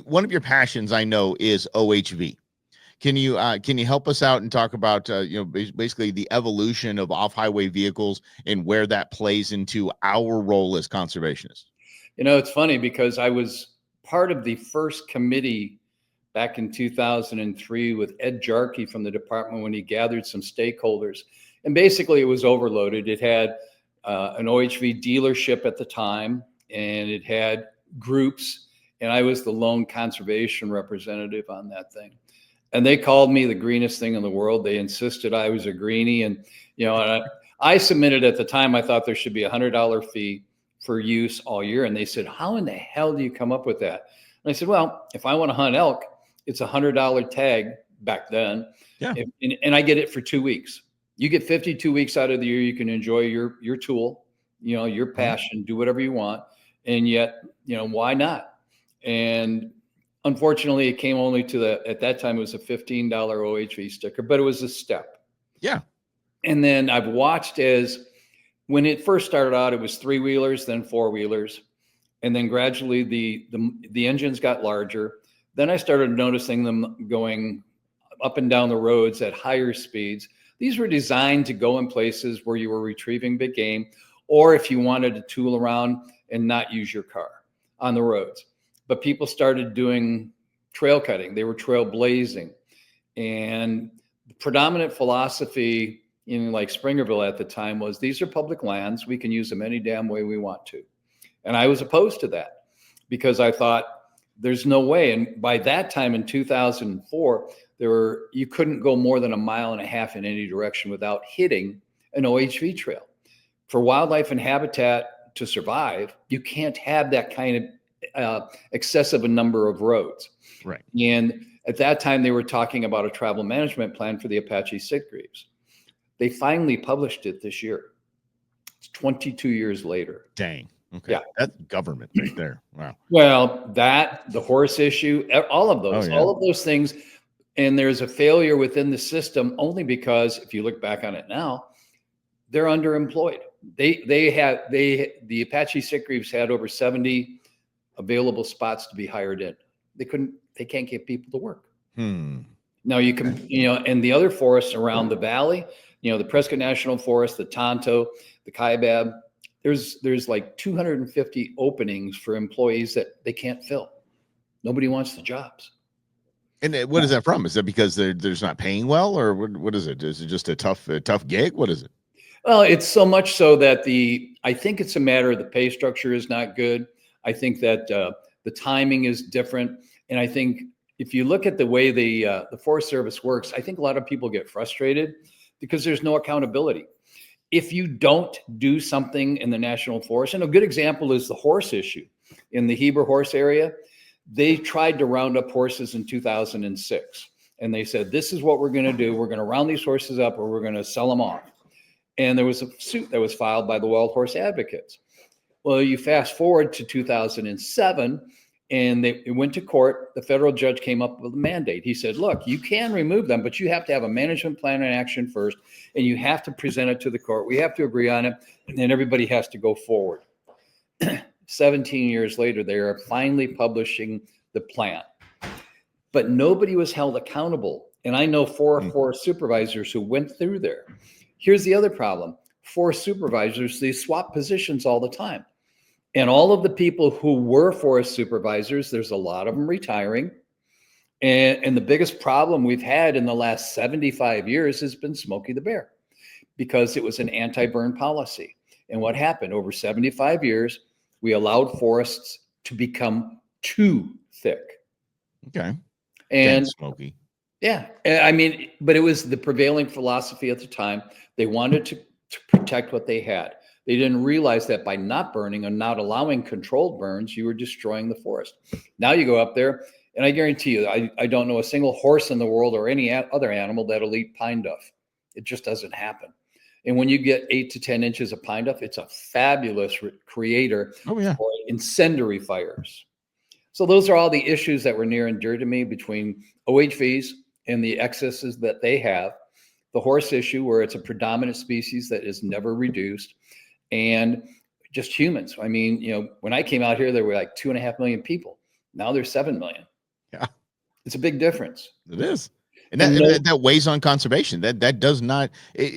one of your passions, I know, is OHV. Can you help us out and talk about basically the evolution of off-highway vehicles and where that plays into our role as conservationists? It's funny because I was part of the first committee back in 2003 with Ed Jarkey from the department when he gathered some stakeholders. And basically it was overloaded. It had an OHV dealership at the time, and it had groups, and I was the lone conservation representative on that thing. And they called me the greenest thing in the world. They insisted I was a greenie. And, I submitted at the time, I thought there should be $100 fee for use all year. And they said, how in the hell do you come up with that? And I said, well, if I want to hunt elk, it's $100 tag back then. Yeah. And I get it for 2 weeks. You get 52 weeks out of the year. You can enjoy your tool, your passion, do whatever you want. And yet, why not? And unfortunately, it came only at that time, it was a $15 OHV sticker, but it was a step. Yeah. And then I've watched as when it first started out, it was 3-wheelers, then 4-wheelers. And then gradually the engines got larger. Then I started noticing them going up and down the roads at higher speeds. These were designed to go in places where you were retrieving big game, or if you wanted to tool around and not use your car on the roads. But people started doing trail cutting. They were trail blazing. And the predominant philosophy in like Springerville at the time was, these are public lands. We can use them any damn way we want to. And I was opposed to that because I thought there's no way. And by that time in 2004, you couldn't go more than 1.5 miles in any direction without hitting an OHV trail. For wildlife and habitat to survive, you can't have that kind of excessive a number of roads. Right. And at that time, they were talking about a travel management plan for the Apache sitgreaves. They finally published it this year. It's 22 years later. Dang. Okay. Yeah. That's government right there. Wow. Well, the horse issue, all of those, all of those things. And there's a failure within the system only because if you look back on it now, they're underemployed. The Apache sitgreaves had over 70 available spots to be hired in. They can't get people to work. Now you can, and the other forests around the valley, the Prescott National Forest, the Tonto, the Kaibab, there's like 250 openings for employees that they can't fill. Nobody wants the jobs. And what is that from? Is that because there's not paying well, or what is it? Is it just a tough gig? What is it? Well, it's so much so that I think it's a matter of the pay structure is not good. I think that the timing is different. And I think if you look at the way the Forest Service works, I think a lot of people get frustrated because there's no accountability. If you don't do something in the National Forest, and a good example is the horse issue in the Heber horse area. They tried to round up horses in 2006. And they said, this is what we're going to do. We're going to round these horses up or we're going to sell them off. And there was a suit that was filed by the wild horse advocates. Well, you fast forward to 2007 and it went to court. The federal judge came up with a mandate. He said, look, you can remove them, but you have to have a management plan in action first, and you have to present it to the court. We have to agree on it, and then everybody has to go forward. 17 years later, they are finally publishing the plan. But nobody was held accountable. And I know 4 forest supervisors who went through there. Here's the other problem. Forest supervisors, they swap positions all the time. And all of the people who were forest supervisors, there's a lot of them retiring. And the biggest problem we've had in the last 75 years has been Smokey the Bear, because it was an anti-burn policy. And what happened over 75 years, we allowed forests to become too thick. Okay. And Smokey. Yeah. I mean, but it was the prevailing philosophy at the time. They wanted to protect what they had. They didn't realize that by not burning and not allowing controlled burns, you were destroying the forest. Now you go up there, and I guarantee you, I don't know a single horse in the world or any other animal that'll eat pine duff. It just doesn't happen. And when you get 8 to 10 inches of pine duff, it's a fabulous creator for incendiary fires. So those are all the issues that were near and dear to me between OHVs and the excesses that they have. The horse issue, where it's a predominant species that is never reduced, and just humans. I mean, when I came out here, there were like 2.5 million people. Now there's 7 million. Yeah. It's a big difference. It is. And And that weighs on conservation. That does not,